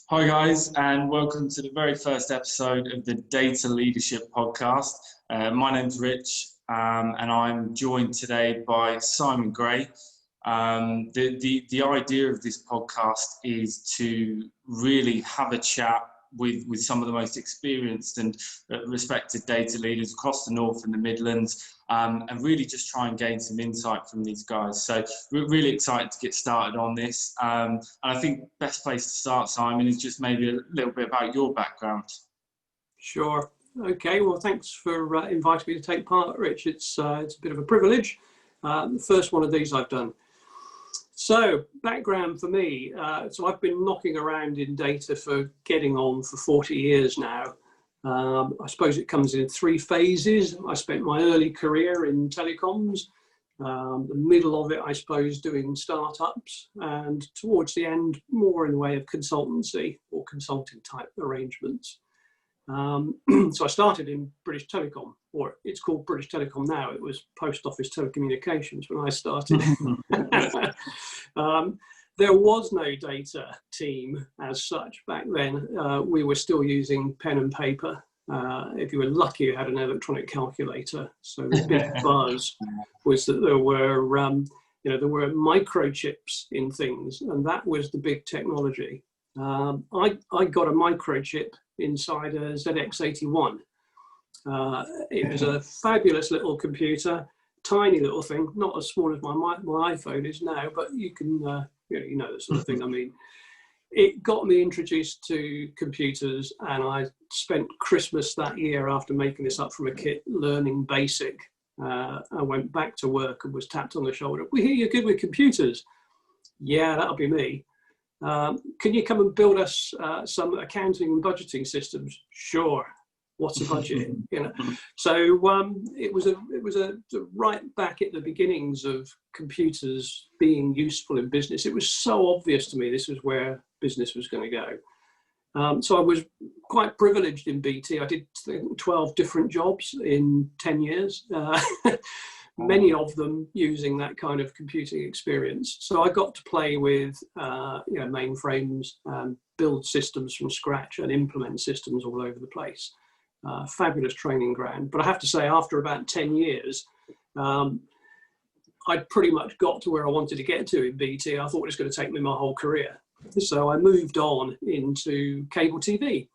Hi guys, and welcome to the very first episode of the Data Leadership Podcast. My name's Rich, and I'm joined today by Simon Gray. The idea of this podcast is to really have a chat with some of the most experienced and respected data leaders across the North and the Midlands, and really just try and gain some insight from these guys. So we're really excited to get started on this. And I think best place to start, Simon, is just maybe a little bit about your background. Sure. Okay. Well, thanks for inviting me to take part, Rich. It's a bit of a privilege. The first one of these I've done. So background for me. So I've been knocking around in data for getting on for 40 years now. I suppose it comes in three phases. I spent my early career in telecoms, the middle of it, I suppose, doing startups, and towards the end, more in the way of consultancy or consulting type arrangements. So I started in British Telecom, or it's called British Telecom now. It was Post Office Telecommunications when I started. There was no data team as such back then. We were still using pen and paper. If you were lucky, you had an electronic calculator. So the big buzz was that there were microchips in things, and that was the big technology. I got a microchip inside a ZX81. It was a fabulous little computer, tiny little thing, not as small as my iPhone is now, but you can, you know the sort of thing I mean. It got me introduced to computers, and I spent Christmas that year after making this up from a kit learning BASIC. I went back to work and was tapped on the shoulder. We hear you're good with computers. Yeah, that'll be me. Can you come and build us some accounting and budgeting systems? Sure. What's a budget? So it was right back at the beginnings of computers being useful in business. It was so obvious to me this was where business was going to go. So I was quite privileged in BT. I did 12 different jobs in 10 years. Many of them using that kind of computing experience. So I got to play with mainframes, build systems from scratch and implement systems all over the place. Fabulous training ground. But I have to say, after about 10 years, I'd pretty much got to where I wanted to get to in BT. I thought it was going to take me my whole career. So I moved on into cable TV.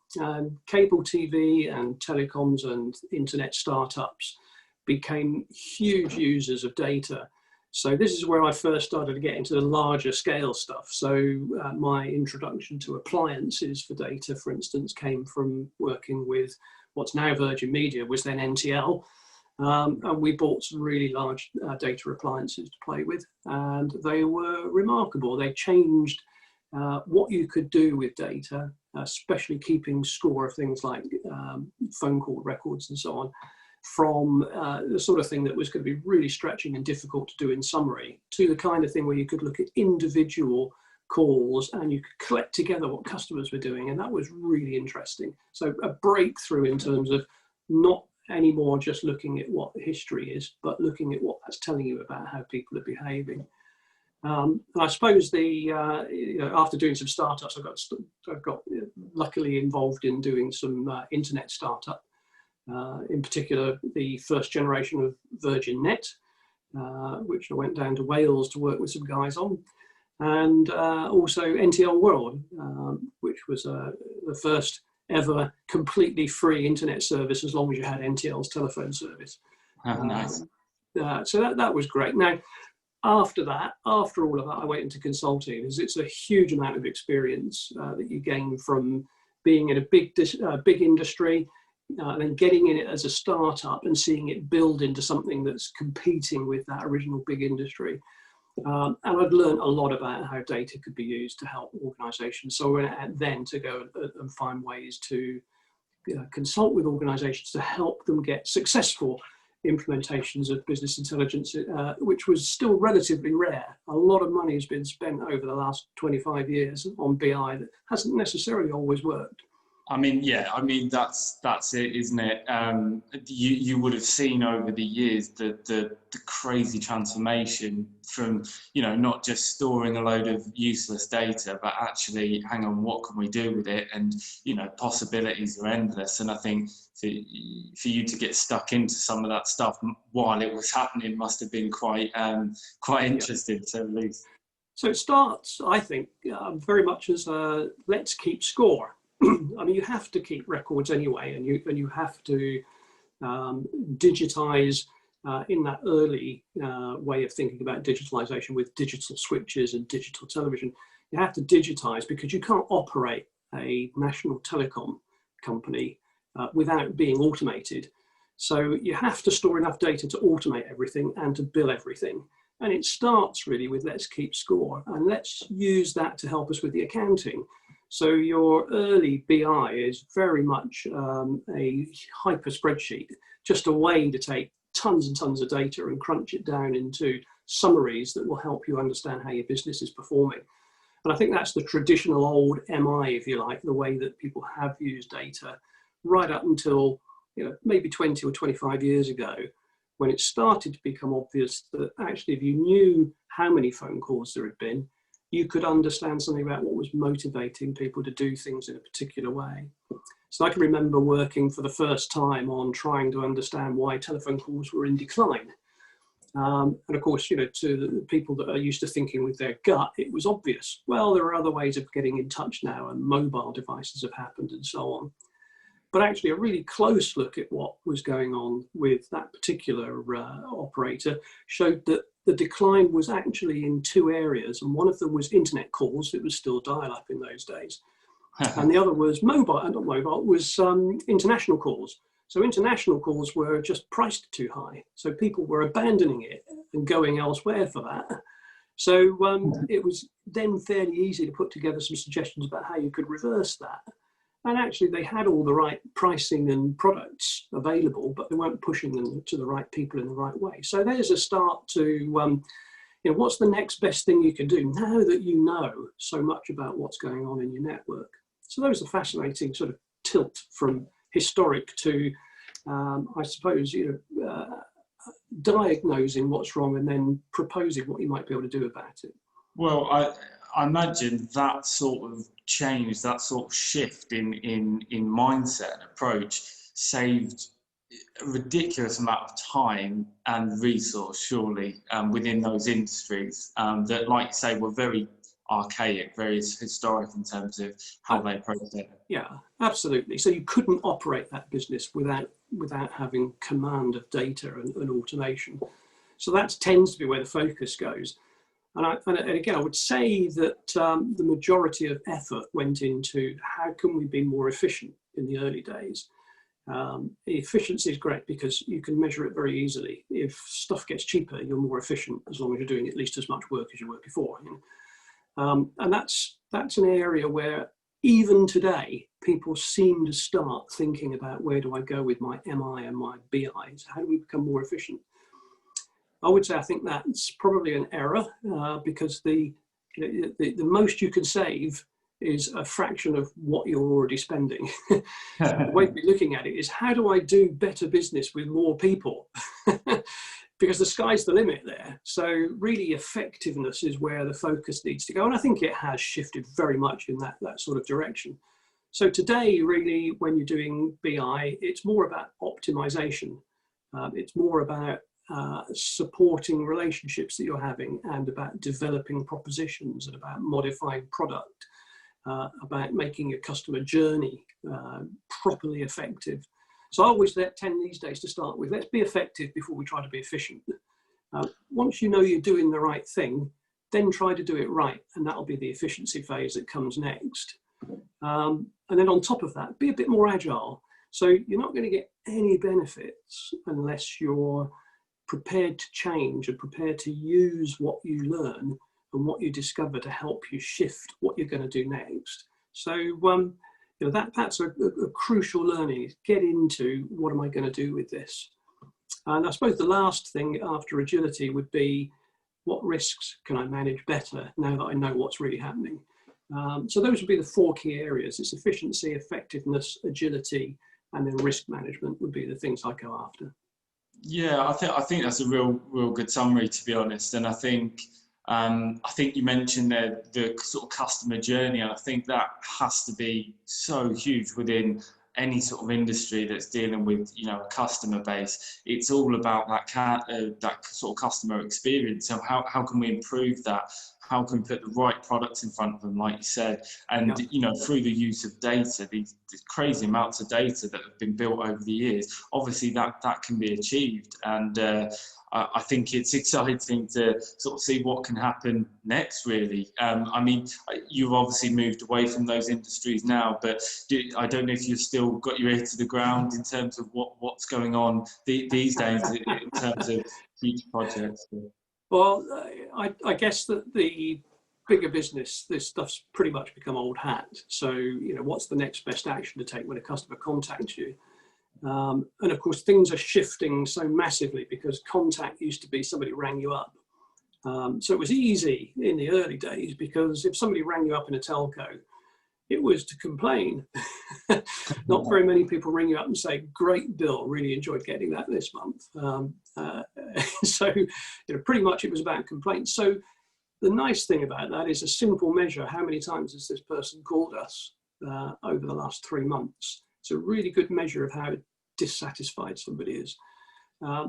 Cable TV and telecoms and internet startups became huge users of data. So this is where I first started to get into the larger scale stuff. So my introduction to appliances for data, for instance, came from working with what's now Virgin Media, was then NTL. And we bought some really large data appliances to play with, and they were remarkable. They changed what you could do with data, especially keeping score of things like phone call records and so on, from the sort of thing that was going to be really stretching and difficult to do in summary, to the kind of thing where you could look at individual calls and you could collect together what customers were doing. And that was really interesting. So a breakthrough in terms of not anymore just looking at what history is, but looking at what that's telling you about how people are behaving. And I suppose after doing some startups, I got luckily involved in doing some internet startup. In particular, the first generation of Virgin Net, which I went down to Wales to work with some guys on, and also NTL World, which was the first ever completely free internet service as long as you had NTL's telephone service. Oh, nice. So that was great. Now, after all of that, I went into consulting, because it's a huge amount of experience that you gain from being in a big industry, then getting in it as a startup and seeing it build into something that's competing with that original big industry. And I'd learned a lot about how data could be used to help organizations. So I went then to go and find ways to consult with organizations to help them get successful implementations of business intelligence, which was still relatively rare. A lot of money has been spent over the last 25 years on BI that hasn't necessarily always worked. I mean, yeah, I mean, that's it, isn't it? You would have seen over the years the crazy transformation from, not just storing a load of useless data, but actually, hang on, what can we do with it? And, possibilities are endless. And I think for you to get stuck into some of that stuff while it was happening must have been quite interesting, to say the least. So it starts, I think, very much as a let's keep score. I mean, you have to keep records anyway, and you have to digitize in that early way of thinking about digitalization with digital switches and digital television. You have to digitize because you can't operate a national telecom company without being automated. So you have to store enough data to automate everything and to bill everything. And it starts really with let's keep score, and let's use that to help us with the accounting. So your early BI is very much a hyper spreadsheet, just a way to take tons and tons of data and crunch it down into summaries that will help you understand how your business is performing. And I think that's the traditional old MI, if you like, the way that people have used data right up until maybe 20 or 25 years ago, when it started to become obvious that actually if you knew how many phone calls there had been, you could understand something about what was motivating people to do things in a particular way. So I can remember working for the first time on trying to understand why telephone calls were in decline. And of course, to the people that are used to thinking with their gut, it was obvious. Well, there are other ways of getting in touch now, and mobile devices have happened and so on. But actually a really close look at what was going on with that particular operator showed that the decline was actually in two areas. And one of them was internet calls. It was still dial-up in those days. And the other was international calls. So international calls were just priced too high. So people were abandoning it and going elsewhere for that. So it was then fairly easy to put together some suggestions about how you could reverse that. And actually, they had all the right pricing and products available, but they weren't pushing them to the right people in the right way. So there's a start to, what's the next best thing you can do now that you know so much about what's going on in your network? So those are fascinating sort of tilt from historic to, I suppose, diagnosing what's wrong and then proposing what you might be able to do about it. Well, I imagine that sort of change, that sort of shift in mindset and approach saved a ridiculous amount of time and resource, surely, within those industries that, like you say, were very archaic, very historic in terms of how they approached it. Yeah, absolutely. So you couldn't operate that business without having command of data and automation. So that tends to be where the focus goes. And again, I would say that the majority of effort went into how can we be more efficient in the early days. Efficiency is great because you can measure it very easily. If stuff gets cheaper, you're more efficient as long as you're doing at least as much work as you were before. And that's an area where even today, people seem to start thinking about where do I go with my MI and my BI? So how do we become more efficient? I would say I think that's probably an error because the most you can save is a fraction of what you're already spending. The way to be looking at it is how do I do better business with more people? Because the sky's the limit there. So really effectiveness is where the focus needs to go. And I think it has shifted very much in that sort of direction. So today, really, when you're doing BI, it's more about optimization. It's more about supporting relationships that you're having and about developing propositions and about modifying product, about making your customer journey properly effective. So I always tend these days to start with, let's be effective before we try to be efficient. Once you know you're doing the right thing, then try to do it right. And that'll be the efficiency phase that comes next. And then on top of that, be a bit more agile. So you're not going to get any benefits unless you're prepared to change and prepared to use what you learn and what you discover to help you shift what you're going to do next. So that's a crucial learning, is get into what am I going to do with this. And I suppose the last thing after agility would be what risks can I manage better now that I know what's really happening. So those would be the 4 key areas. It's efficiency, effectiveness, agility, and then risk management would be the things I go after. Yeah, I think that's a real good summary, to be honest. And I think you mentioned there the sort of customer journey, and I think that has to be so huge within any sort of industry that's dealing with, you know, a customer base. It's all about that sort of customer experience. So how can we improve that? How can we put the right products in front of them, like you said? And you know, through the use of data, these crazy amounts of data that have been built over the years, obviously that can be achieved. And I think it's exciting to sort of see what can happen next, really. I mean, you've obviously moved away from those industries now, but I don't know if you've still got your ear to the ground in terms of what's going on these days in terms of future projects. Well, I guess that the bigger business, this stuff's pretty much become old hat. So, you know, what's the next best action to take when a customer contacts you? And of course, things are shifting so massively because contact used to be somebody rang you up. So it was easy in the early days because if somebody rang you up in a telco, it was to complain. Not very many people ring you up and say, great bill, really enjoyed getting that this month. So, you know, pretty much it was about complaints. So the nice thing about that is a simple measure. How many times has this person called us over the last 3 months? It's a really good measure of how dissatisfied somebody is.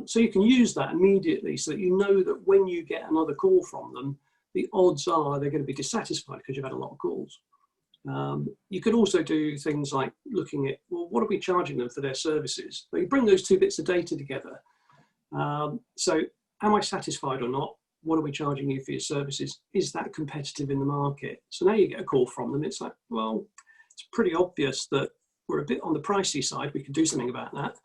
So you can use that immediately so that you know that when you get another call from them, the odds are they're going to be dissatisfied because you've had a lot of calls. You could also do things like looking at, well, what are we charging them for their services? So you bring those 2 bits of data together. So am I satisfied or not? What are we charging you for your services? Is that competitive in the market? So now you get a call from them. It's like, well, it's pretty obvious that we're a bit on the pricey side. We could do something about that.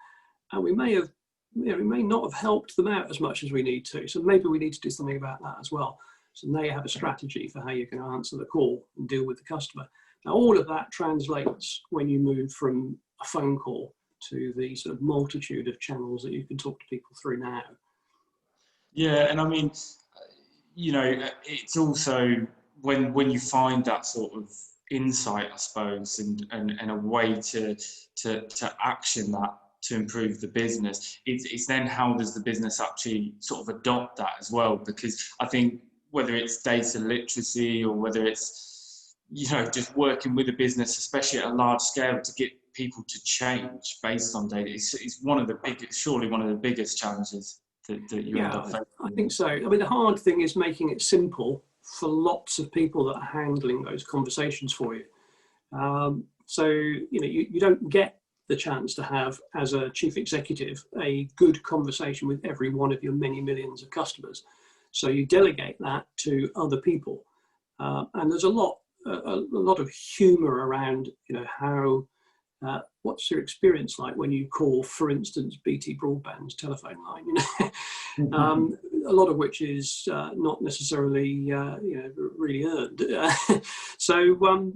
And we may have, you know, we may not have helped them out as much as we need to. So maybe we need to do something about that as well. So now you have a strategy for how you're going to answer the call and deal with the customer. Now, all of that translates when you move from a phone call to the sort of multitude of channels that you can talk to people through now. Yeah, and I mean, you know, it's also when you find that sort of insight, I suppose, and a way to action that to improve the business, it's then how does the business actually sort of adopt that as well? Because I think whether it's data literacy or whether it's, you know, just working with a business, especially at a large scale, to get people to change based on data, it's one of the biggest, surely one of the biggest challenges that you end up facing. I think so. I mean, the hard thing is making it simple for lots of people that are handling those conversations for you. So, you know, you don't get the chance to have, as a chief executive, a good conversation with every one of your many millions of customers. So you delegate that to other people. And there's a lot of humor around, you know, how, what's your experience like when you call, for instance, BT Broadband's telephone line? You know, a lot of which is not necessarily, you know, really earned. So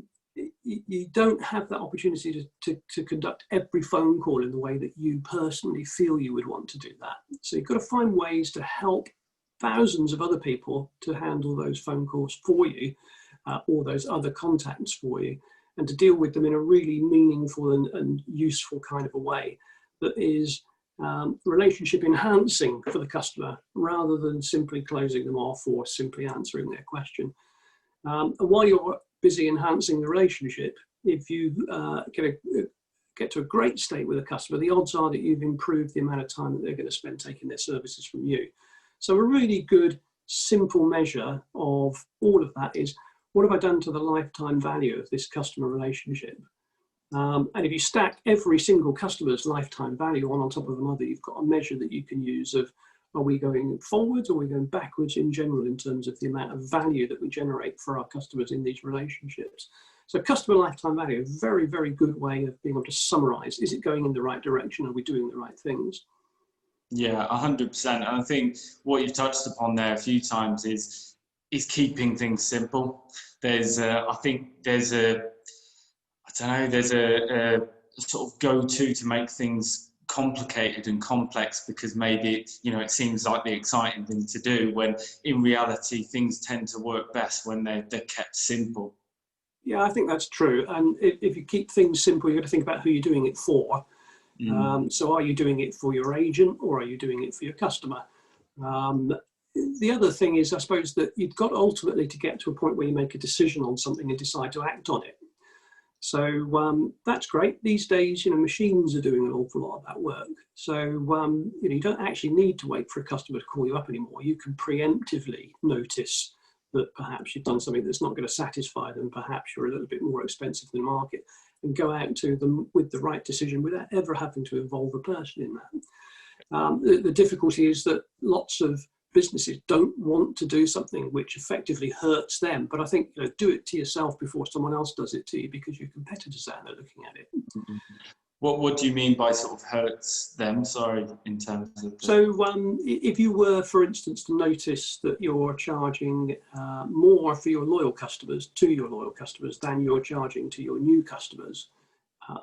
you don't have that opportunity to conduct every phone call in the way that you personally feel you would want to do that. So you've got to find ways to help thousands of other people to handle those phone calls for you, or those other contacts for you, and to deal with them in a really meaningful and useful kind of a way that is relationship enhancing for the customer rather than simply closing them off or simply answering their question. And while you're busy enhancing the relationship, if you get to a great state with a customer, the odds are that you've improved the amount of time that they're going to spend taking their services from you. So a really good, simple measure of all of that is, what have I done to the lifetime value of this customer relationship? And if you stack every single customer's lifetime value on top of another, you've got a measure that you can use of, are we going forwards or are we going backwards in general in terms of the amount of value that we generate for our customers in these relationships? So customer lifetime value, a very, very good way of being able to summarize, is it going in the right direction? Are we doing the right things? Yeah, 100%. And I think what you've touched upon there a few times is keeping things simple. There's I think there's a sort of go-to to make things complicated and complex because maybe it seems like the exciting thing to do, when in reality things tend to work best when they're kept simple. Yeah, I think that's true. And if you keep things simple, you've got to think about who you're doing it for. So are you doing it for your agent, or are you doing it for your customer? The other thing is, I suppose, that you've got ultimately to get to a point where you make a decision on something and decide to act on it. So that's great. These days, machines are doing an awful lot of that work. So you don't actually need to wait for a customer to call you up anymore. You can preemptively notice that perhaps you've done something that's not going to satisfy them. Perhaps you're a little bit more expensive than the market, and go out to them with the right decision without ever having to involve a person in that. The difficulty is that lots of businesses don't want to do something which effectively hurts them. But I think, do it to yourself before someone else does it to you, because your competitors out there looking at it. What do you mean by sort of hurts them? Sorry, in terms of... So if you were, for instance, to notice that you're charging more for your loyal customers, to your loyal customers, than you're charging to your new customers,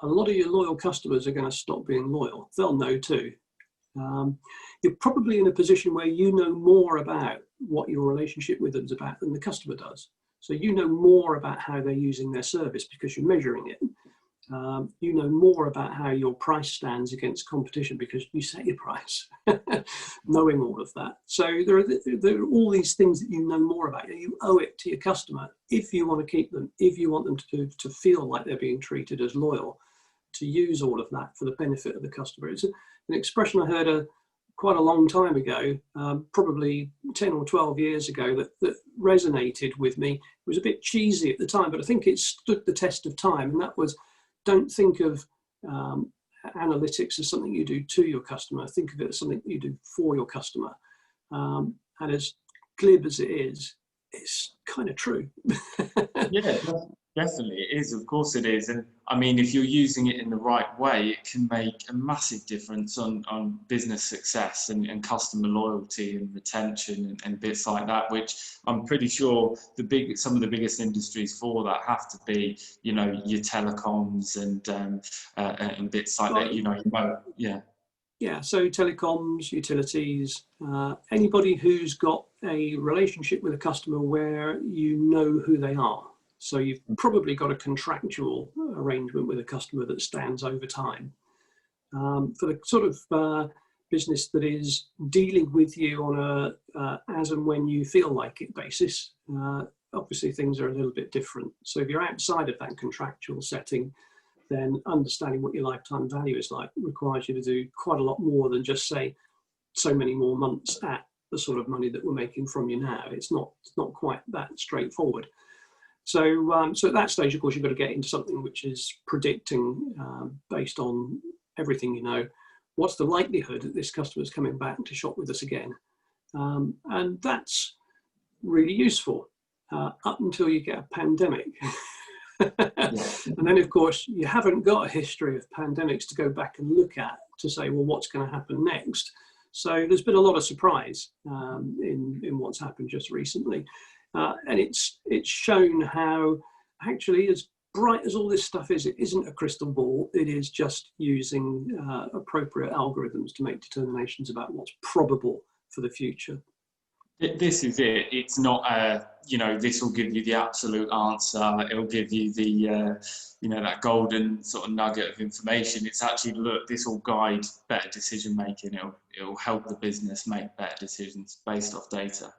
a lot of your loyal customers are going to stop being loyal. They'll know too. You're probably in a position where you know more about what your relationship with them is about than the customer does. So you know more about how they're using their service because you're measuring it. You know more about how your price stands against competition because you set your price, knowing all of that. So there are all these things that you know more about. You owe it to your customer, if you want to keep them, if you want them to feel like they're being treated as loyal, to use all of that for the benefit of the customer. It's an expression I heard quite a long time ago, probably 10 or 12 years ago, that resonated with me. It was a bit cheesy at the time, but I think it stood the test of time, and that was, don't think of analytics as something you do to your customer. Think of it as something you do for your customer. And as glib as it is, it's kind of true. Yeah, definitely it is. Of course it is. And I mean, if you're using it in the right way, it can make a massive difference on business success and customer loyalty and retention and bits like that, which I'm pretty sure some of the biggest industries for that have to be, your telecoms and bits like that, yeah. Yeah, so telecoms, utilities, anybody who's got a relationship with a customer where you know who they are. So you've probably got a contractual arrangement with a customer that stands over time. For the sort of business that is dealing with you on a as and when you feel like it basis, obviously things are a little bit different. So if you're outside of that contractual setting, then understanding what your lifetime value is like requires you to do quite a lot more than just say so many more months at the sort of money that we're making from you now. It's not quite that straightforward. So, so at that stage, of course, you've got to get into something which is predicting, based on everything you know, what's the likelihood that this customer is coming back to shop with us again. And that's really useful up until you get a pandemic. And then, of course, you haven't got a history of pandemics to go back and look at to say, well, what's going to happen next? So there's been a lot of surprise in what's happened just recently. And it's shown how actually, as bright as all this stuff is, it isn't a crystal ball. It is just using appropriate algorithms to make determinations about what's probable for the future. This is it. It's not this will give you the absolute answer. It'll give you the, that golden sort of nugget of information. It's actually, look, this will guide better decision making. It'll help the business make better decisions based off data.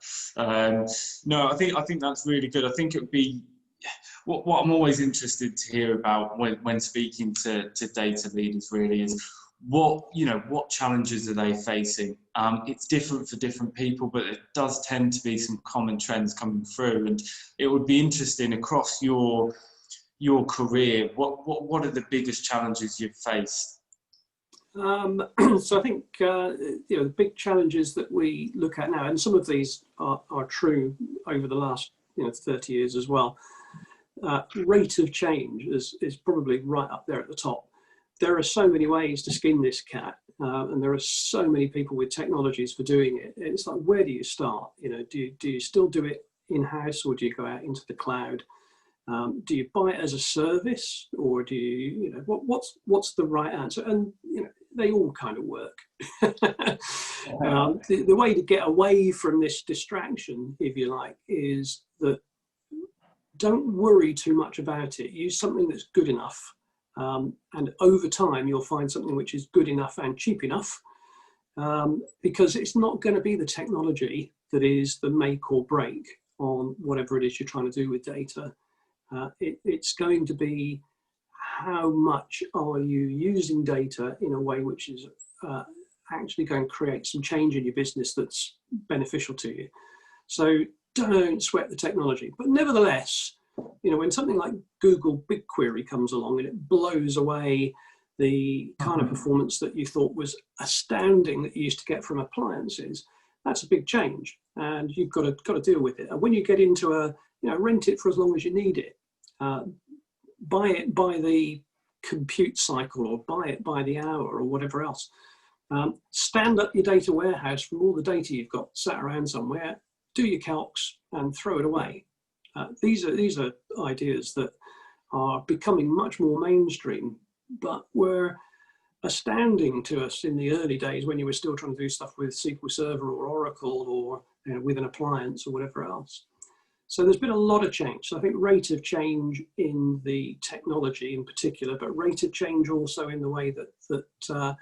No, I think that's really good. I think it would be what I'm always interested to hear about when speaking to data leaders really is, what challenges are they facing? It's different for different people, but it does tend to be some common trends coming through. And it would be interesting across your career, what are the biggest challenges you've faced? So I think the big challenges that we look at now, and some of these are true over the last 30 years as well. Rate of change is probably right up there at the top. There are so many ways to skin this cat, and there are so many people with technologies for doing it. It's like, where do you start? Do you still do it in-house, or do you go out into the cloud? Do you buy it as a service, or do you, what's the right answer? And they all kind of work. The way to get away from this distraction, if you like, is that don't worry too much about it. Use something that's good enough. And over time, you'll find something which is good enough and cheap enough, because it's not going to be the technology that is the make or break on whatever it is you're trying to do with data. It's going to be how much are you using data in a way which is actually going to create some change in your business that's beneficial to you. So don't sweat the technology. But nevertheless, you know, when something like Google BigQuery comes along and it blows away the kind of performance that you thought was astounding that you used to get from appliances, that's a big change, and you've got to deal with it. And when you get into rent it for as long as you need it, buy it by the compute cycle, or buy it by the hour, or whatever else. Stand up your data warehouse from all the data you've got sat around somewhere, do your calcs and throw it away. These are ideas that are becoming much more mainstream, but were astounding to us in the early days when you were still trying to do stuff with SQL Server or Oracle, or with an appliance or whatever else. So there's been a lot of change. So I think rate of change in the technology in particular, but rate of change also in the way that the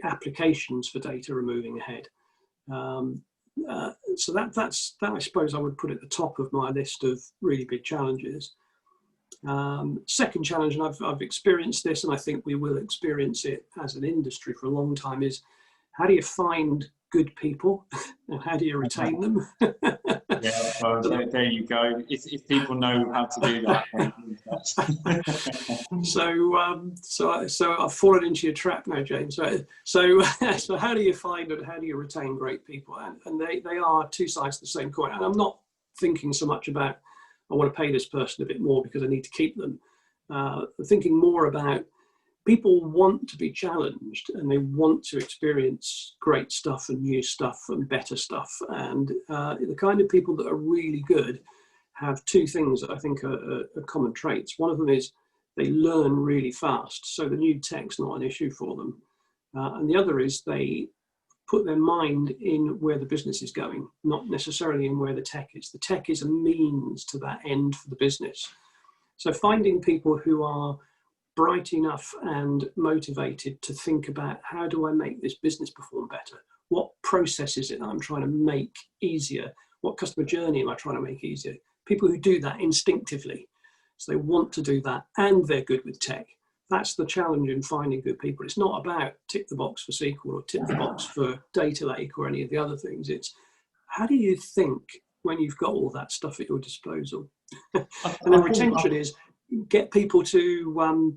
applications for data are moving ahead. So that I suppose I would put at the top of my list of really big challenges. Second challenge, and I've experienced this, and I think we will experience it as an industry for a long time, is how do you find good people and how do you retain them? Yeah, well, there you go. If people know how to do that. So I've fallen into your trap now, James. So how do you find and how do you retain great people? And they are two sides of the same coin. And I'm not thinking so much about, I want to pay this person a bit more because I need to keep them. I'm thinking more about, people want to be challenged and they want to experience great stuff and new stuff and better stuff. And the kind of people that are really good have two things that I think are common traits. One of them is they learn really fast. So the new tech's not an issue for them. And the other is they put their mind in where the business is going, not necessarily in where the tech is. The tech is a means to that end for the business. So finding people who are bright enough and motivated to think about, how do I make this business perform better? What process is it that I'm trying to make easier? What customer journey am I trying to make easier? People who do that instinctively. So they want to do that and they're good with tech. That's the challenge in finding good people. It's not about tick the box for SQL or tick the box for data lake or any of the other things. It's how do you think when you've got all that stuff at your disposal? And then retention is get people to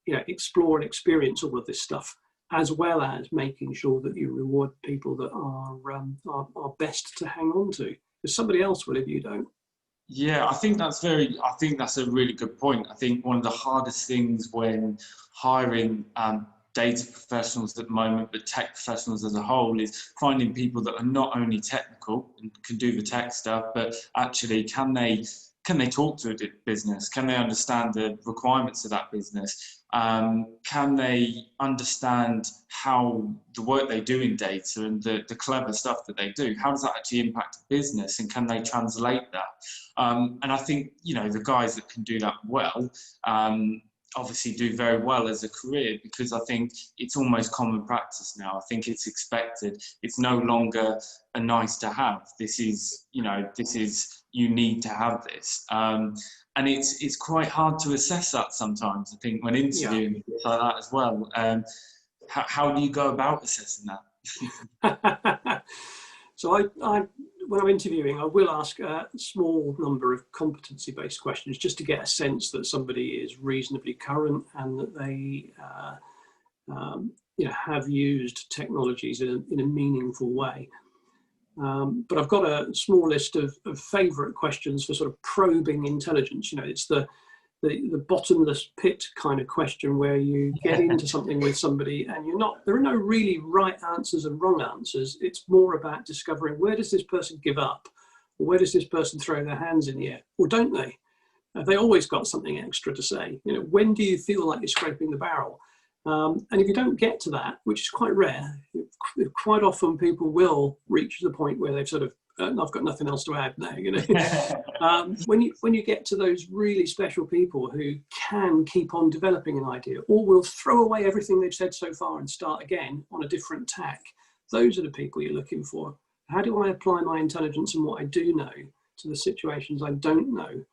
explore and experience all of this stuff, as well as making sure that you reward people that are best to hang on to, because somebody else will if you don't. Yeah, I think that's a really good point. I think one of the hardest things when hiring data professionals at the moment, but tech professionals as a whole, is finding people that are not only technical and can do the tech stuff, but actually can they talk to a business? Can they understand the requirements of that business? Can they understand how the work they do in data and the clever stuff that they do, how does that actually impact a business, and can they translate that? And I think, the guys that can do that well, obviously do very well as a career, because I think it's almost common practice now. I think it's expected. It's no longer a nice to have. This is, you need to have this. And it's quite hard to assess that sometimes, I think, when interviewing like that as well. How do you go about assessing that? So I when I'm interviewing, I will ask a small number of competency-based questions just to get a sense that somebody is reasonably current and that they have used technologies in a meaningful way. But I've got a small list of favourite questions for sort of probing intelligence. It's the bottomless pit kind of question where you get into something with somebody and there are no really right answers and wrong answers. It's more about discovering, where does this person give up? Or where does this person throw their hands in the air? Or don't they? Have they always got something extra to say? When do you feel like you're scraping the barrel? And if you don't get to that, which is quite rare, quite often people will reach the point where they've sort of I've got nothing else to add now. When you get to those really special people who can keep on developing an idea, or will throw away everything they've said so far and start again on a different tack, those are the people you're looking for. How do I apply my intelligence and what I do know to the situations I don't know,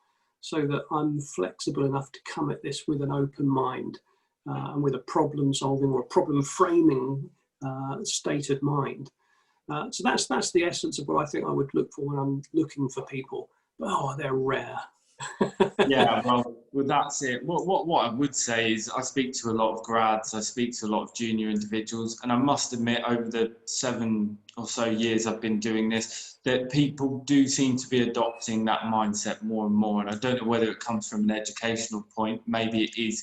so that I'm flexible enough to come at this with an open mind and with a problem solving or a problem framing state of mind. So that's the essence of what I think I would look for when I'm looking for people. Oh, they're rare. Yeah, well, that's it. What I would say is I speak to a lot of grads, I speak to a lot of junior individuals, and I must admit over the 7 or so years I've been doing this, that people do seem to be adopting that mindset more and more. And I don't know whether it comes from an educational point, maybe it is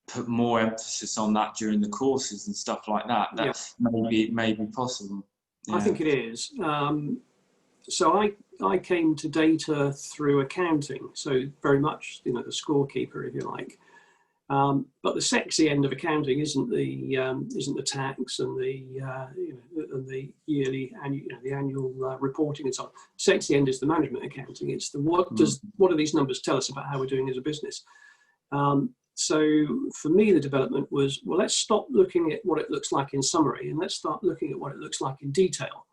put more emphasis on that during the courses and stuff like that. That may be possible. Yeah. I think it is. So I came to data through accounting, so very much the scorekeeper, if you like. But the sexy end of accounting isn't the tax and the yearly the annual reporting and so on. Sexy end is the management accounting. It's the what do these numbers tell us about how we're doing as a business. So for me, the development was, well, let's stop looking at what it looks like in summary and let's start looking at what it looks like in detail.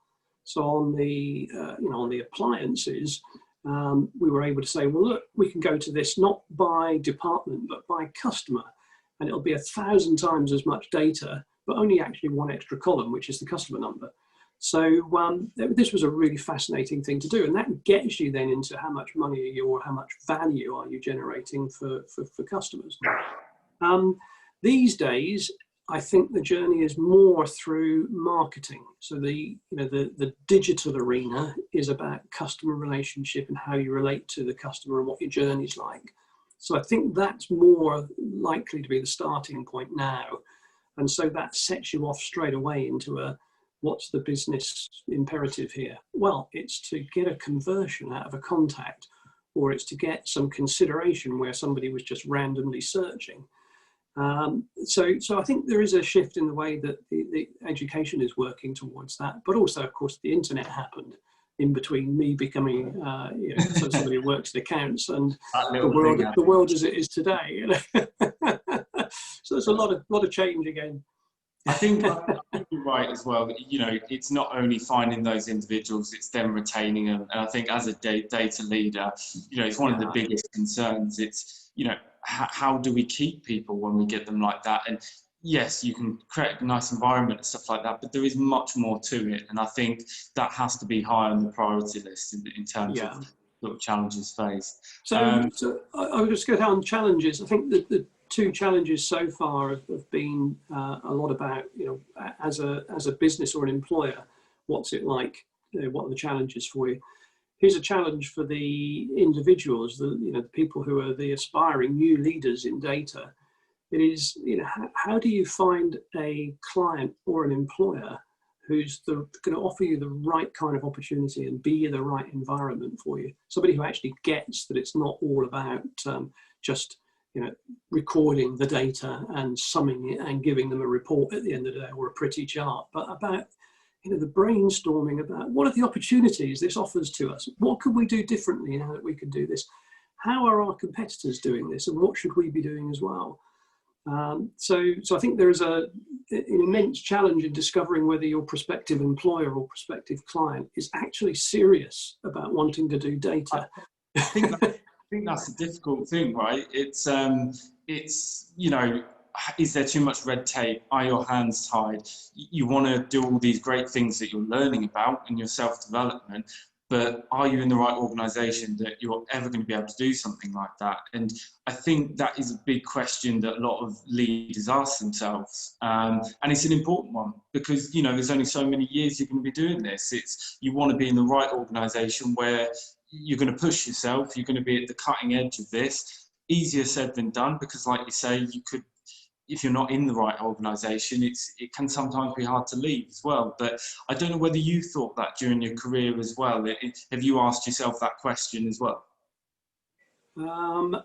So on the on the appliances, we were able to say, well, look, we can go to this not by department but by customer, and it'll be 1,000 times as much data, but only actually one extra column, which is the customer number. So this was a really fascinating thing to do, and that gets you then into how much money are you, or how much value are you generating for customers. These days, I think the journey is more through marketing. So the digital arena is about customer relationship and how you relate to the customer and what your journey's like. So I think that's more likely to be the starting point now. And so that sets you off straight away into what's the business imperative here? Well, it's to get a conversion out of a contact, or it's to get some consideration where somebody was just randomly searching. So I think there is a shift in the way that the education is working towards that, but also, of course, the internet happened in between me becoming somebody who works in accounts and the world as it is today. So there's a lot of change again. I think you're right as well. It's not only finding those individuals, it's them retaining them. And I think as a data leader, it's one of the biggest concerns. It's, how do we keep people when we get them like that? And yes, you can create a nice environment and stuff like that, but there is much more to it. And I think that has to be high on the priority list in terms of sort of challenges faced. So I would just go down challenges. I think that the 2 challenges so far have been a lot about, as a business or an employer, what's it like? What are the challenges for you? Here's a challenge for the individuals, the people who are the aspiring new leaders in data. It is, how do you find a client or an employer who's going to offer you the right kind of opportunity and be the right environment for you? Somebody who actually gets that it's not all about just recording the data and summing it and giving them a report at the end of the day or a pretty chart, but about the brainstorming about what are the opportunities this offers to us? What could we do differently now that we can do this? How are our competitors doing this, and what should we be doing as well? So I think there is an immense challenge in discovering whether your prospective employer or prospective client is actually serious about wanting to do data. I think that's a difficult thing, right? It's is there too much red tape? Are your hands tied? You want to do all these great things that you're learning about in your self-development, but are you in the right organization that you're ever going to be able to do something like that? And I think that is a big question that a lot of leaders ask themselves. And it's an important one because, there's only so many years you're going to be doing this. You want to be in the right organization where you're going to push yourself, you're going to be at the cutting edge of this. Easier said than done, because like you say, if you're not in the right organisation, it can sometimes be hard to leave as well. But I don't know whether you thought that during your career as well. Have you asked yourself that question as well? I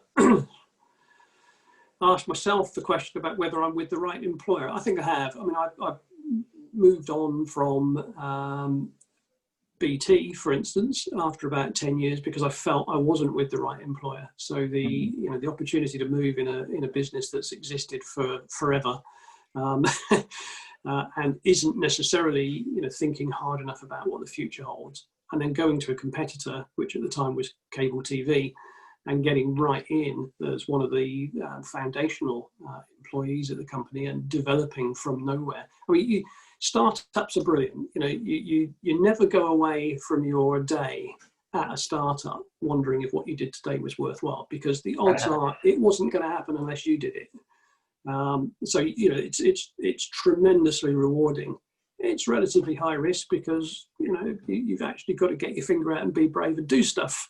asked myself the question about whether I'm with the right employer. I think I have. I mean, I've moved on from BT, for instance, after about 10 years, because I felt I wasn't with the right employer. So the the opportunity to move in a business that's existed for forever, and isn't necessarily thinking hard enough about what the future holds, and then going to a competitor, which at the time was cable TV, and getting right in as one of the foundational employees at the company and developing from nowhere. I mean, startups are brilliant. You never go away from your day at a startup wondering if what you did today was worthwhile, because the odds are it wasn't going to happen unless you did it. So it's tremendously rewarding. It's relatively high risk because you've actually got to get your finger out and be brave and do stuff.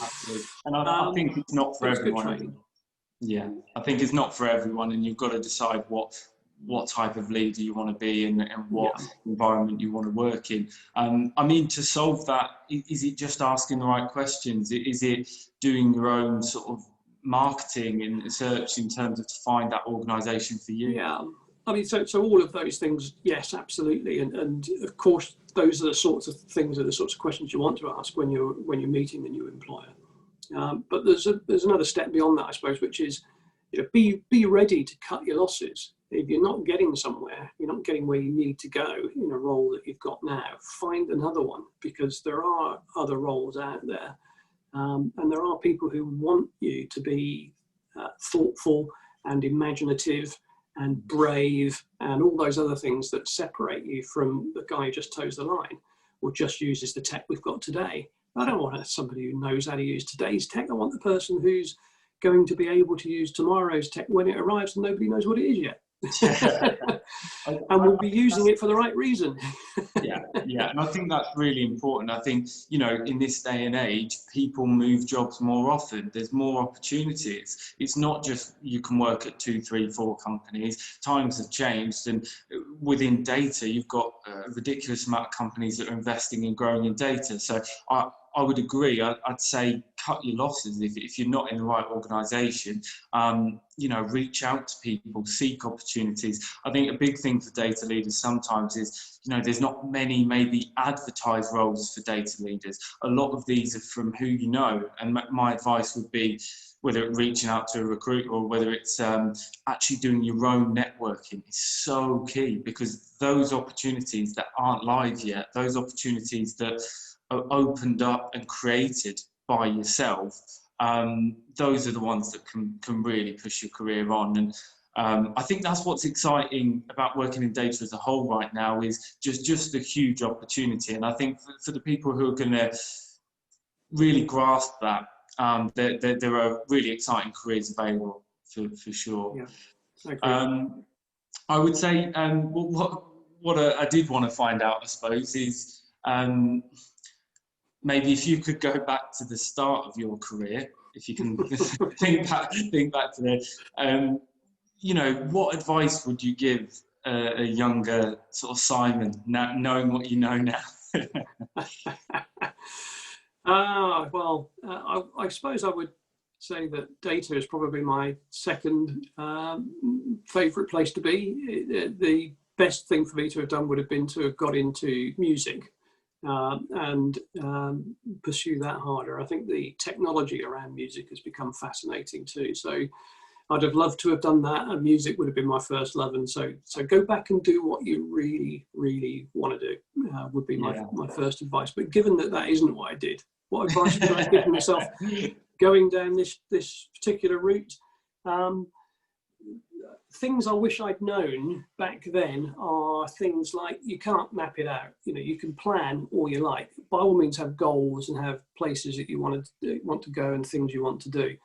Absolutely. And I think it's not for everyone. Yeah, I think it's not for everyone, and you've got to decide what type of leader you want to be and what environment you want to work in. I mean, to solve that, is it just asking the right questions? Is it doing your own sort of marketing and search in terms of to find that organisation for you? Yeah, I mean, so all of those things, yes, absolutely, and of course those are the sorts of things, are the sorts of questions you want to ask when you're meeting the new employer. But there's another step beyond that, I suppose, which is be ready to cut your losses. If you're not getting somewhere, you're not getting where you need to go in a role that you've got now, find another one, because there are other roles out there. And there are people who want you to be thoughtful and imaginative and brave and all those other things that separate you from the guy who just toes the line or just uses the tech we've got today. I don't want somebody who knows how to use today's tech. I want the person who's going to be able to use tomorrow's tech when it arrives and nobody knows what it is yet. And we'll be using it for the right reason. Yeah, and I think that's really important. I think, in this day and age, people move jobs more often. There's more opportunities. It's not just you can work at 2, 3, 4 companies. Times have changed, and within data, you've got a ridiculous amount of companies that are investing in growing in data. So I would agree. I'd say cut your losses if you're not in the right organisation. Reach out to people, seek opportunities. I think a big thing for data leaders sometimes is, there's not many maybe advertised roles for data leaders. A lot of these are from who you know. And my advice would be, whether it's reaching out to a recruiter or whether it's actually doing your own networking, is so key, because those opportunities that aren't live yet, those opportunities that are opened up and created by yourself, those are the ones that can really push your career on. And I think that's what's exciting about working in data as a whole right now, is just a huge opportunity. And I think for the people who are going to really grasp that, there are really exciting careers available for sure. Yeah, I agree. I would say what I did want to find out, I suppose, is maybe if you could go back to the start of your career, if you can think back to there, what advice would you give a younger sort of Simon, now, knowing what you know now? I suppose I would say that data is probably my second favourite place to be. The best thing for me to have done would have been to have got into music. And pursue that harder. I think the technology around music has become fascinating too. So I'd have loved to have done that, and music would have been my first love. And so go back and do what you really, really want to do would be my first advice. But given that isn't what I did, what advice would I have given myself going down this particular route? Things I wish I'd known back then are things like, you can't map it out. You can plan all you like. By all means, have goals and have places that you want to go and things you want to do.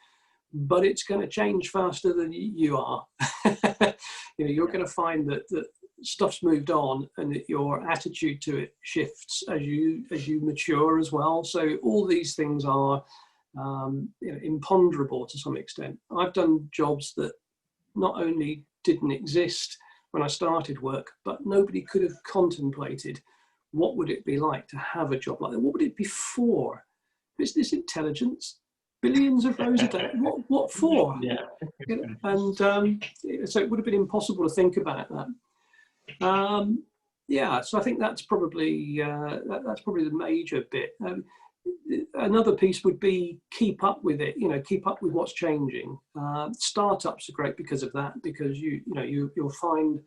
But it's going to change faster than you are. You're going to find that stuff's moved on, and that your attitude to it shifts as you mature as well. So all these things are imponderable to some extent. I've done jobs that not only didn't exist when I started work, but nobody could have contemplated what would it be like to have a job like that. What would it be for? Business intelligence, billions of rows a day. What for? Yeah. And so it would have been impossible to think about that. Yeah, so I think that's probably the major bit. Another piece would be keep up with it. Keep up with what's changing. Startups are great because of that, because you'll find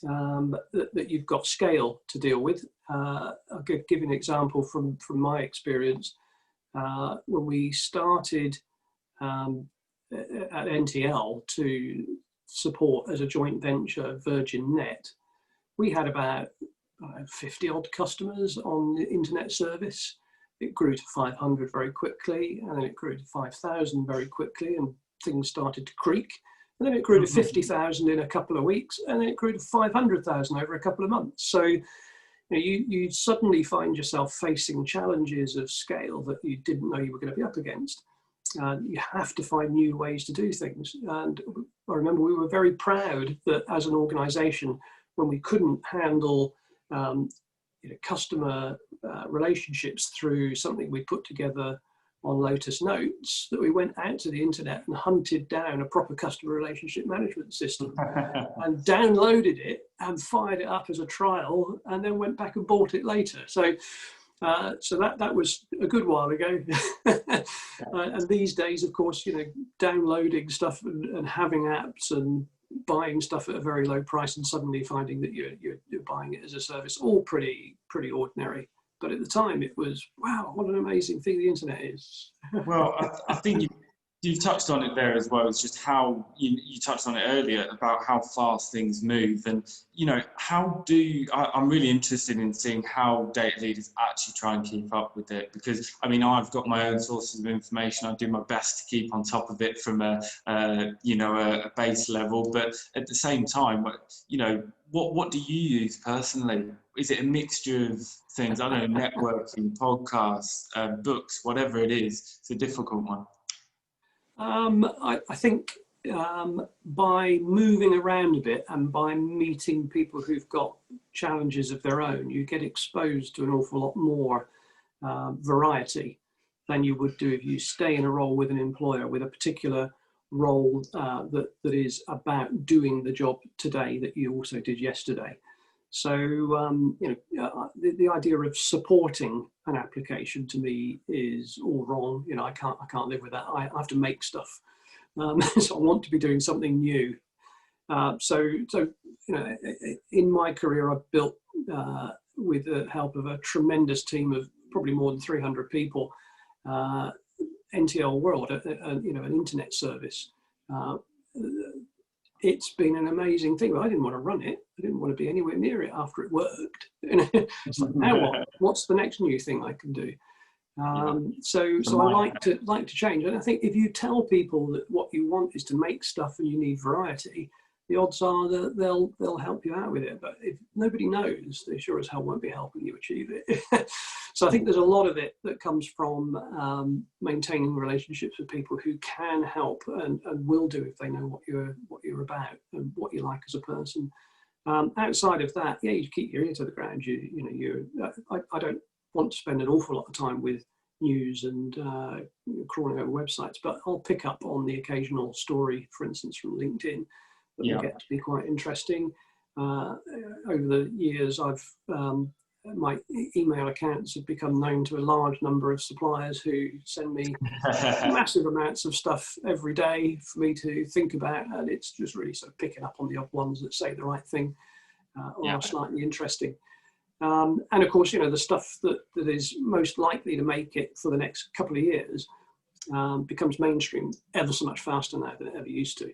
that you've got scale to deal with. I'll give an example from my experience. When we started at NTL to support as a joint venture Virgin Net, we had about 50 odd customers on the internet service. It grew to 500 very quickly, and then it grew to 5,000 very quickly, and things started to creak. And then it grew to 50,000 in a couple of weeks, and then it grew to 500,000 over a couple of months. So you suddenly find yourself facing challenges of scale that you didn't know you were going to be up against. You have to find new ways to do things. And I remember we were very proud that as an organisation, when we couldn't handle customer relationships through something we put together on Lotus Notes, that we went out to the internet and hunted down a proper customer relationship management system and downloaded it and fired it up as a trial, and then went back and bought it later. So that was a good while ago. And these days, of course, downloading stuff and having apps and buying stuff at a very low price and suddenly finding that you're buying it as a service, all pretty ordinary. But at the time it was, wow, what an amazing thing the internet is. Well, I think you've touched on it there as well. It's just how you touched on it earlier about how fast things move, and I'm really interested in seeing how data leaders actually try and keep up with it, because I've got my own sources of information. I do my best to keep on top of it from a base level, but at the same time, what do you use personally? Is it a mixture of things? I don't know, networking, podcasts, books, whatever it is. It's a difficult one. I think by moving around a bit and by meeting people who've got challenges of their own, you get exposed to an awful lot more variety than you would do if you stay in a role with an employer with a particular role that is about doing the job today that you also did yesterday. So the idea of supporting an application to me is all wrong. I can't live with that. I have to make stuff. So I want to be doing something new. So in my career, I've built with the help of a tremendous team of probably more than 300 people, NTL World, an internet service. It's been an amazing thing, but I didn't want to run it. I didn't want to be anywhere near it after it worked. It's like, now what? What's the next new thing I can do? So I like to change. And I think if you tell people that what you want is to make stuff and you need variety, the odds are that they'll help you out with it. But if nobody knows, they sure as hell won't be helping you achieve it. So I think there's a lot of it that comes from maintaining relationships with people who can help and will do if they know what you're about and what you like as a person. Outside of that, yeah, you keep your ear to the ground. I don't want to spend an awful lot of time with news and crawling over websites, but I'll pick up on the occasional story, for instance, from LinkedIn, that will get to be quite interesting. Over the years, my email accounts have become known to a large number of suppliers who send me massive amounts of stuff every day for me to think about, and it's just really sort of picking up on the odd ones that say the right thing or are slightly interesting. And of course, the stuff that is most likely to make it for the next couple of years becomes mainstream ever so much faster now than it ever used to.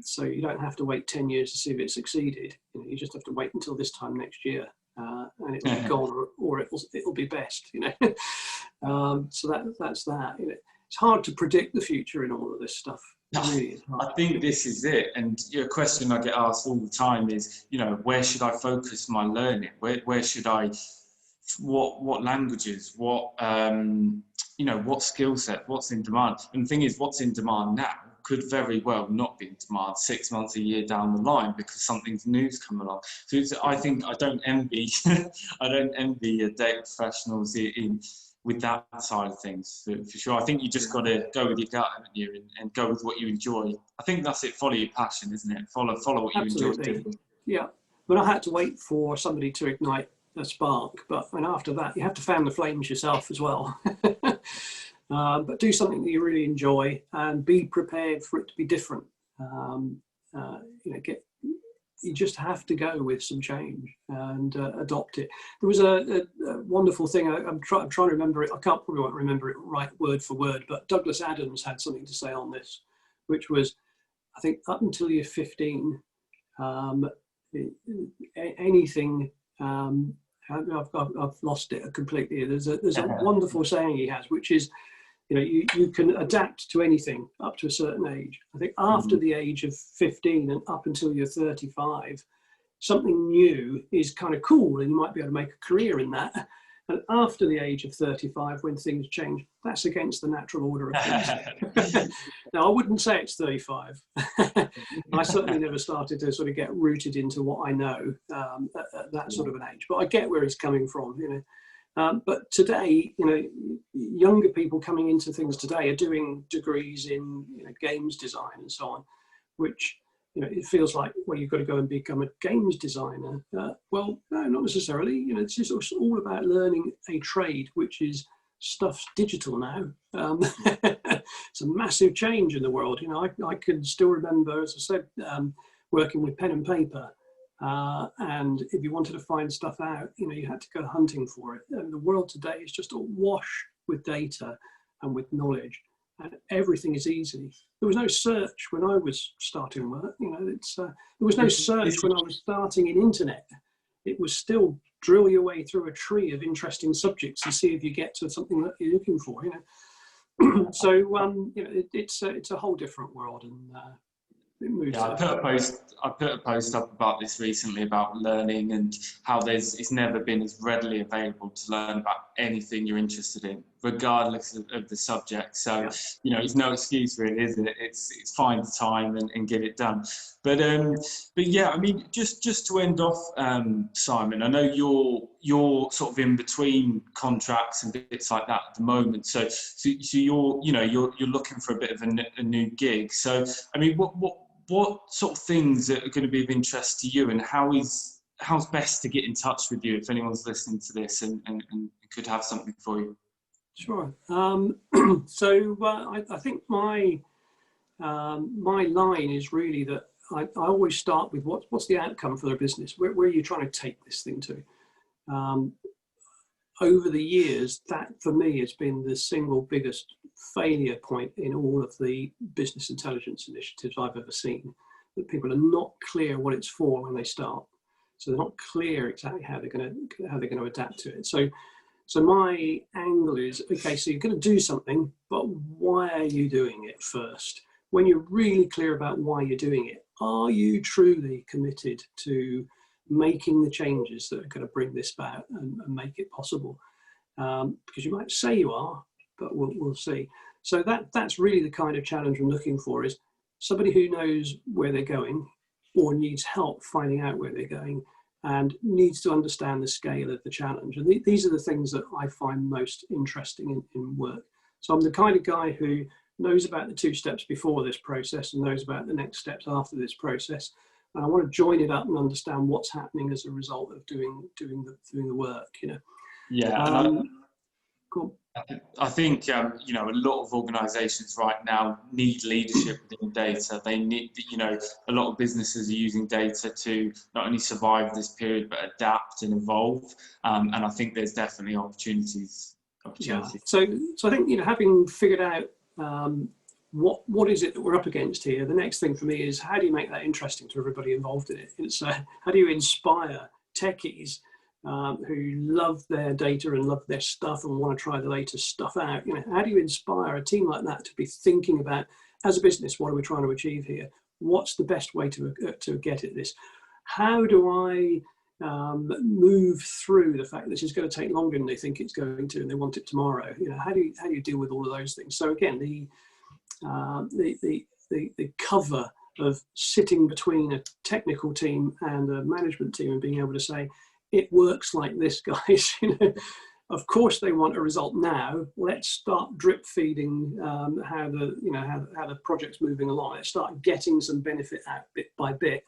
So you don't have to wait 10 years to see if it succeeded. You just have to wait until this time next year, and it'll be gone, or it'll be best. So that's that. It's hard to predict the future in all of this stuff. Really I think this is it. And a question I get asked all the time is, where should I focus my learning? Where should I? What languages? What what skill set? What's in demand? And the thing is, what's in demand now could very well not be in demand 6 months, a year down the line, because something's new's come along. So I think I don't envy data professionals with that side of things for sure. I think you just got to go with your gut, haven't you, and go with what you enjoy. I think that's it. Follow your passion, isn't it? Follow what you enjoy doing. Yeah. But I had to wait for somebody to ignite a spark. And after that, you have to fan the flames yourself as well. But do something that you really enjoy and be prepared for it to be different. You just have to go with some change and adopt it. There was a wonderful thing. I'm trying to remember it. I probably won't remember it right word for word, but Douglas Adams had something to say on this, which was, I think, up until you're 15, anything. I've lost it completely. There's a wonderful saying he has, which is, you can adapt to anything up to a certain age. I think after the age of 15 and up until you're 35, something new is kind of cool and you might be able to make a career in that. And after the age of 35, when things change, that's against the natural order of things. Now, I wouldn't say it's 35. I certainly never started to sort of get rooted into what I know at that sort of an age. But I get where he's coming from, but today, younger people coming into things today are doing degrees in games design and so on, which, it feels like, well, you've got to go and become a games designer. Well, no, not necessarily. It's just all about learning a trade, which is stuff's digital now. It's a massive change in the world. I can still remember, as I said, working with pen and paper. And if you wanted to find stuff out, you had to go hunting for it. And the world today is just awash with data and with knowledge, and everything is easy. There was no search when I was starting work. There was no search when I was starting in internet. It was still drill your way through a tree of interesting subjects and see if you get to something that you're looking for. So it's a whole different world, and it moves. Yeah, I put a post up about this recently about learning and how it's never been as readily available to learn about anything you're interested in, regardless of the subject. So, it's no excuse really, is it? It's find the time and get it done. But yeah, I mean, just to end off, Simon, I know you're sort of in between contracts and bits like that at the moment. So you're looking for a bit of a new gig. So, I mean, what sort of things are going to be of interest to you, and how's best to get in touch with you if anyone's listening to this and could have something for you? Sure. So I think my line is really that I always start with what's the outcome for their business? Where are you trying to take this thing to? Over the years, that for me has been the single biggest failure point in all of the business intelligence initiatives I've ever seen, that people are not clear what it's for when they start. So they're not clear exactly how they're going to adapt to it. So my angle is, okay, so you're going to do something, but why are you doing it first? When you're really clear about why you're doing it, are you truly committed to making the changes that are going to bring this about and make it possible? Because you might say you are, but we'll see. So that's really the kind of challenge I'm looking for, is somebody who knows where they're going or needs help finding out where they're going and needs to understand the scale of the challenge. And these are the things that I find most interesting in work. So I'm the kind of guy who knows about the 2 steps before this process and knows about the next steps after this process. And I want to join it up and understand what's happening as a result of doing the work. Yeah. Cool. I think a lot of organisations right now need leadership within data. They need, a lot of businesses are using data to not only survive this period but adapt and evolve. And I think there's definitely opportunities. Yeah. So I think having figured out what is it that we're up against here, the next thing for me is, how do you make that interesting to everybody involved in it? It's how do you inspire techies who love their data and love their stuff and want to try the latest stuff out? How do you inspire a team like that to be thinking about, as a business, what are we trying to achieve here? What's the best way to get at this? How do I move through the fact that this is going to take longer than they think it's going to, and they want it tomorrow? How do you deal with all of those things? So again, the cover of sitting between a technical team and a management team and being able to say, it works like this, guys. Of course they want a result now. Let's start drip feeding how the project's moving along. Let's start getting some benefit out bit by bit,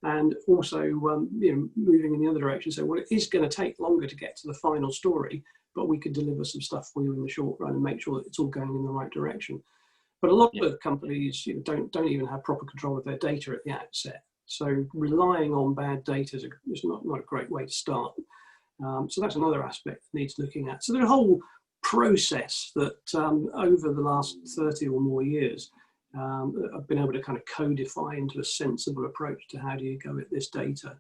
And also, moving in the other direction. So, well, it is going to take longer to get to the final story, but we could deliver some stuff for you in the short run and make sure that it's all going in the right direction. But a lot of companies don't even have proper control of their data at the outset. So relying on bad data is not a great way to start. So that's another aspect that needs looking at. So there's a whole process that over the last 30 or more years, I've been able to kind of codify into a sensible approach to how do you go at this data.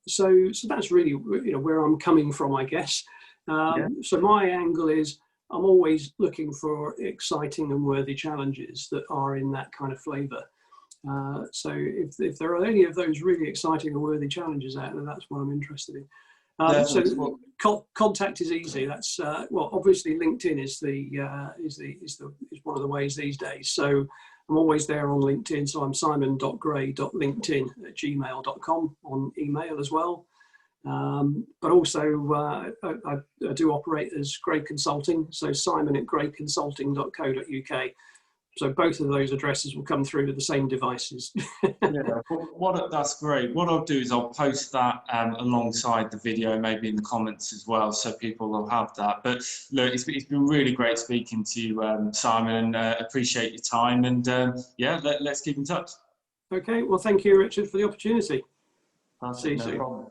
So that's really where I'm coming from, I guess. So my angle is I'm always looking for exciting and worthy challenges that are in that kind of flavour. So if there are any of those really exciting and worthy challenges out there, that's what I'm interested in. So contact is easy. That's well, obviously LinkedIn is one of the ways these days. So I'm always there on LinkedIn. So I'm simon.gray.linkedin@gmail.com on email as well. But also I do operate as Gray Consulting. So simon@grayconsulting.co.uk. So both of those addresses will come through to the same devices. That's great. What I'll do is I'll post that alongside the video, maybe in the comments as well, so people will have that. But look, it's been really great speaking to you, Simon, and appreciate your time. And let's keep in touch. Okay. Well, thank you, Richard, for the opportunity. See you soon.